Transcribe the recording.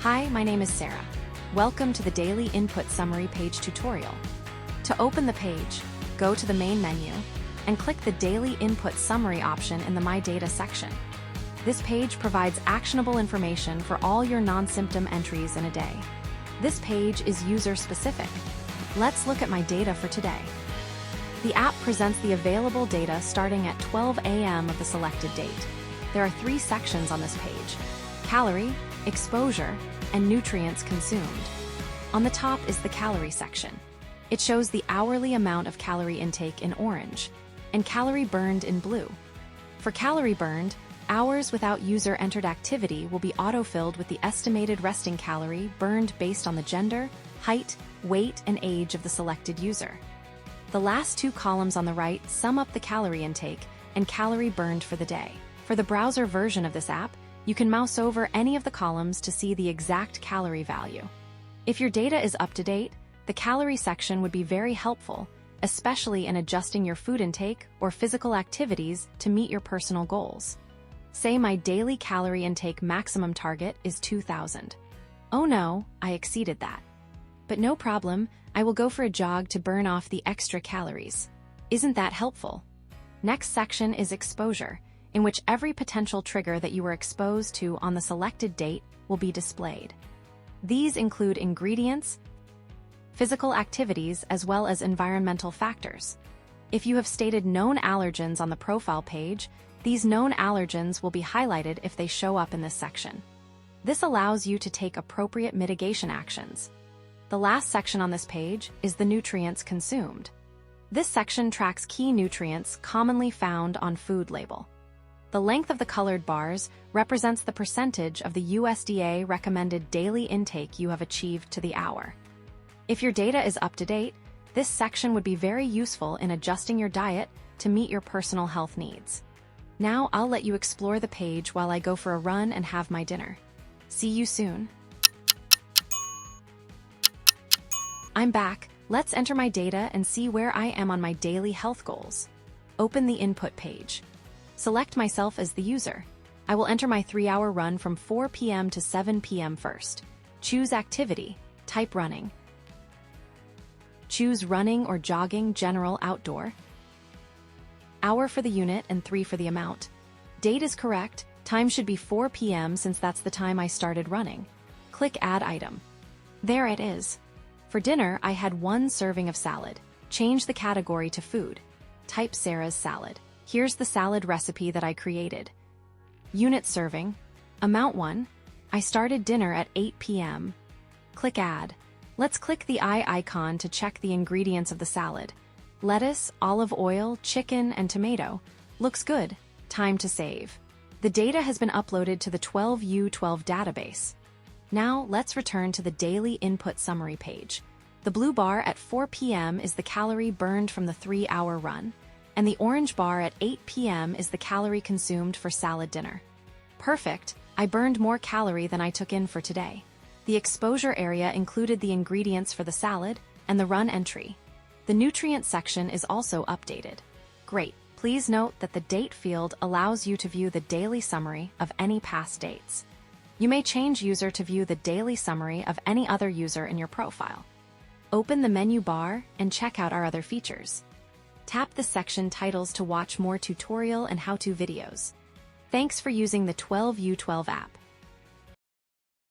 Hi, my name is Sarah. Welcome to the Daily Input Summary Page tutorial. To open the page, go to the main menu and click the Daily Input Summary option in the My Data section. This page provides actionable information for all your non-symptom entries in a day. This page is user-specific. Let's look at my data for today. The app presents the available data starting at 12 a.m. of the selected date. There are 3 sections on this page: calorie, exposure, and nutrients consumed. On the top is the calorie section. It shows the hourly amount of calorie intake in orange and calorie burned in blue. For calorie burned, hours without user-entered activity will be auto-filled with the estimated resting calorie burned based on the gender, height, weight, and age of the selected user. The last 2 columns on the right sum up the calorie intake and calorie burned for the day. For the browser version of this app, you can mouse over any of the columns to see the exact calorie value. If your data is up to date, the calorie section would be very helpful, especially in adjusting your food intake or physical activities to meet your personal goals. Say my daily calorie intake maximum target is 2,000. Oh no, I exceeded that. But no problem, I will go for a jog to burn off the extra calories. Isn't that helpful? Next section is exposure, in which every potential trigger that you were exposed to on the selected date will be displayed. These include ingredients, physical activities, as well as environmental factors. If you have stated known allergens on the profile page, these known allergens will be highlighted if they show up in this section. This allows you to take appropriate mitigation actions. The last section on this page is the nutrients consumed. This section tracks key nutrients commonly found on food label. The length of the colored bars represents the percentage of the USDA recommended daily intake you have achieved to the hour. If your data is up to date, this section would be very useful in adjusting your diet to meet your personal health needs. Now I'll let you explore the page while I go for a run and have my dinner. See you soon. I'm back. Let's enter my data and see where I am on my daily health goals. Open the input page. Select myself as the user. I will enter my 3-hour run from 4 p.m. to 7 p.m. first. Choose activity. Type running. Choose running or jogging, general, outdoor. Hour for the unit and 3 for the amount. Date is correct. Time should be 4 p.m. since that's the time I started running. Click Add Item. There it is. For dinner, I had 1 serving of salad. Change the category to food. Type Sarah's salad. Here's the salad recipe that I created. Unit serving. Amount 1. I started dinner at 8 p.m. Click Add. Let's click the eye icon to check the ingredients of the salad. Lettuce, olive oil, chicken, and tomato. Looks good. Time to save. The data has been uploaded to the 12U12 database. Now let's return to the Daily Input Summary page. The blue bar at 4 p.m. is the calorie burned from the 3-hour run, and the orange bar at 8 p.m. is the calorie consumed for salad dinner. Perfect! I burned more calorie than I took in for today. The exposure area included the ingredients for the salad and the run entry. The nutrient section is also updated. Great! Please note that the date field allows you to view the daily summary of any past dates. You may change user to view the daily summary of any other user in your profile. Open the menu bar and check out our other features. Tap the section titles to watch more tutorial and how-to videos. Thanks for using the 12U12 app.